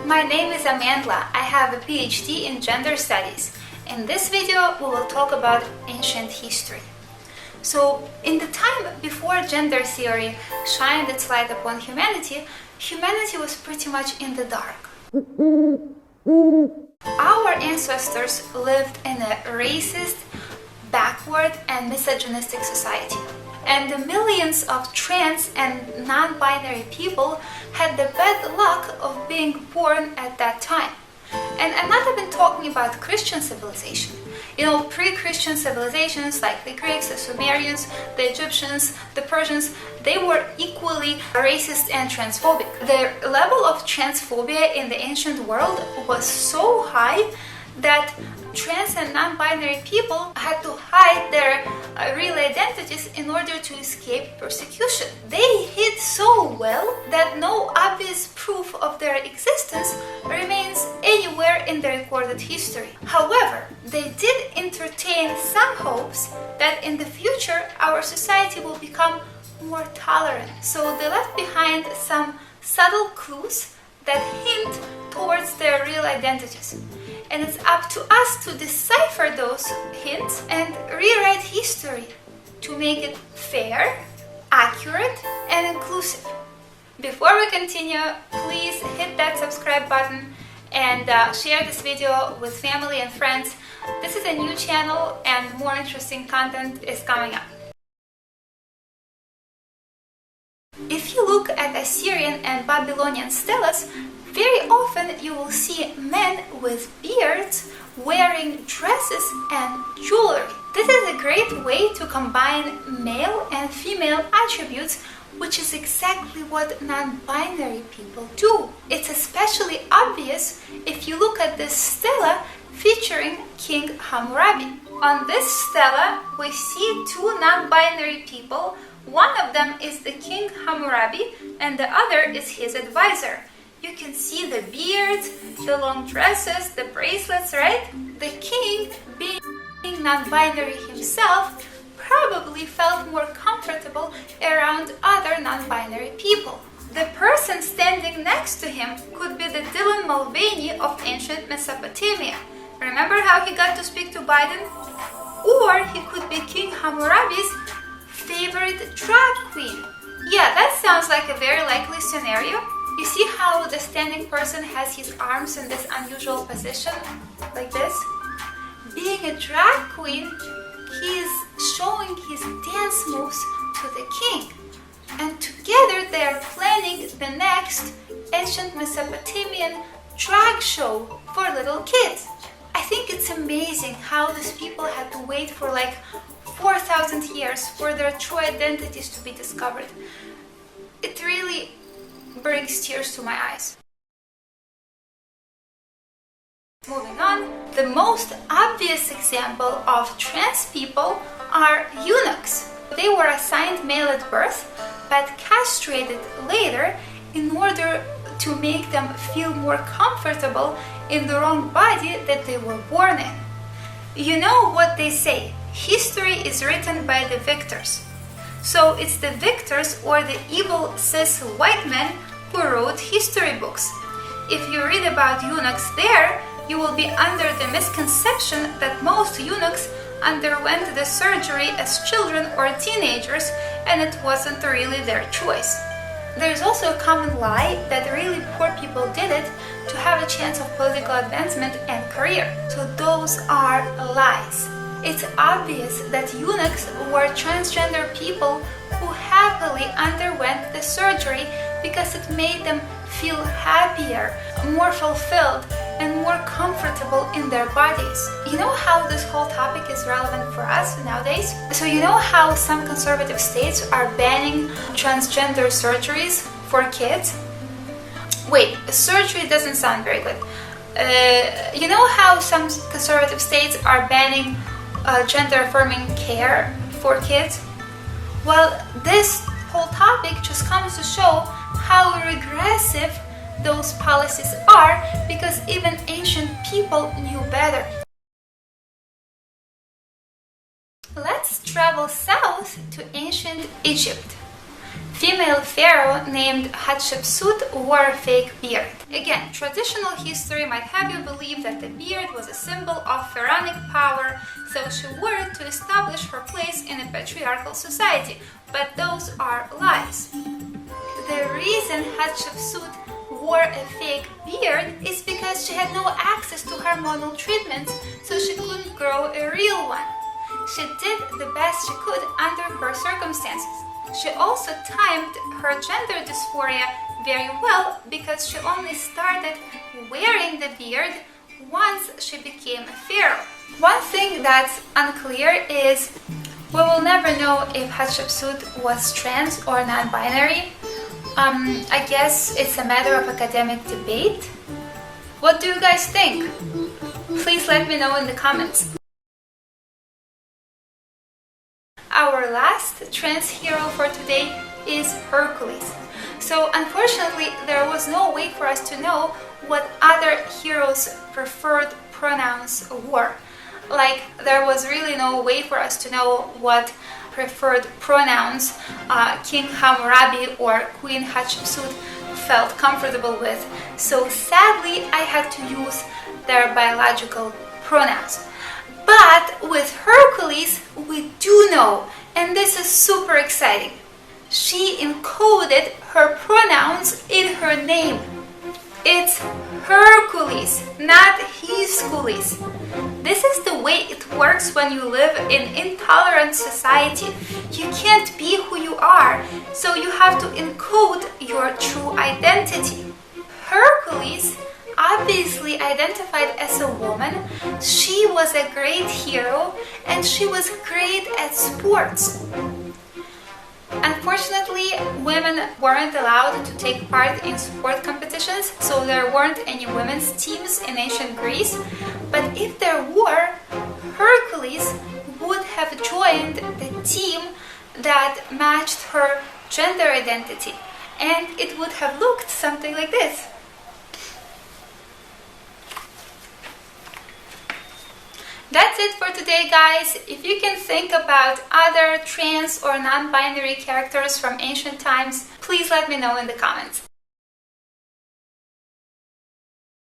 My name is Amandla. I have a PhD in gender studies. In this video, we will talk about ancient history. So, in the time before gender theory shined its light upon humanity, humanity was pretty much in the dark. Our ancestors lived in a racist, backward, and misogynistic society. And the millions of trans and non-binary people had the bad luck of being born at that time. And I'm not even talking about Christian civilization. You know, pre-Christian civilizations like the Greeks, the Sumerians, the Egyptians, the Persians, they were equally racist and transphobic. The level of transphobia in the ancient world was so high that trans and non-binary people had to hide their real identities in order to escape persecution. They hid so well that no obvious proof of their existence remains anywhere in the recorded history. However, they did entertain some hopes that in the future our society will become more tolerant. So they left behind some subtle clues that hint towards their real identities. And it's up to us to decipher those hints and rewrite history to make it fair, accurate, and inclusive. Before we continue, please hit that subscribe button and share this video with family and friends. This is a new channel and more interesting content is coming up. If you look at Assyrian and Babylonian steles, very often you will see men with beards wearing dresses and jewelry. This is a great way to combine male and female attributes, which is exactly what non-binary people do. It's especially obvious if you look at this stela featuring King Hammurabi. On this stela, we see two non-binary people. One of them is the King Hammurabi and the other is his advisor. You can see the beards, the long dresses, the bracelets, right? The king, being non-binary himself, probably felt more comfortable around other non-binary people. The person standing next to him could be the Dylan Mulvaney of ancient Mesopotamia. Remember how he got to speak to Biden? Or he could be King Hammurabi's favorite drag queen. Yeah, that sounds like a very likely scenario. You see how the standing person has his arms in this unusual position, like this? Being a drag queen, he is showing his dance moves to the king. And together they are planning the next ancient Mesopotamian drag show for little kids. I think it's amazing how these people had to wait for like 4,000 years for their true identities to be discovered. It really brings tears to my eyes. Moving on, the most obvious example of trans people are eunuchs. They were assigned male at birth, but castrated later in order to make them feel more comfortable in the wrong body that they were born in. You know what they say, history is written by the victors. So it's the victors or the evil cis white men who wrote history books. If you read about eunuchs there, you will be under the misconception that most eunuchs underwent the surgery as children or teenagers and it wasn't really their choice. There is also a common lie that really poor people did it to have a chance of political advancement and career. So those are lies. It's obvious that eunuchs were transgender people who happily underwent the surgery because it made them feel happier, more fulfilled, and more comfortable in their bodies. You know how this whole topic is relevant for us nowadays? So you know how some conservative states are banning transgender surgeries for kids? Wait, surgery doesn't sound very good. You know how some conservative states are banning gender-affirming care for kids? Well, this whole topic just comes to show how regressive those policies are because even ancient people knew better. Let's travel south to ancient Egypt. female pharaoh named Hatshepsut wore a fake beard. Again, traditional history might have you believe that the beard was a symbol of pharaonic power, so she wore it to establish her place in a patriarchal society, but those are lies. The reason Hatshepsut wore a fake beard is because she had no access to hormonal treatments, so she couldn't grow a real one. She did the best she could under her circumstances. She also timed her gender dysphoria very well because she only started wearing the beard once she became a pharaoh. One thing that's unclear is we will never know if Hatshepsut was trans or non-binary. I guess it's a matter of academic debate. What do you guys think? Please let me know in the comments. Our last trans hero for today is Hercules. So unfortunately, there was no way for us to know what other heroes' preferred pronouns were. Like, there was really no way for us to know what preferred pronouns King Hammurabi or Queen Hatshepsut felt comfortable with. So sadly, I had to use their biological pronouns. But with Hercules, we do know, and this is super exciting. She encoded her pronouns in her name. It's Hercules, not Hiscules. This is the way it works when you live in intolerant society. You can't be who you are, so you have to encode your true identity. Hercules obviously identified as a woman. She was a great hero and she was great at sports. Unfortunately, women weren't allowed to take part in sport competitions, so there weren't any women's teams in ancient Greece. But if there were, Hercules would have joined the team that matched her gender identity, and it would have looked something like this. That's it for today, guys. If you can think about other trans or non-binary characters from ancient times, please let me know in the comments.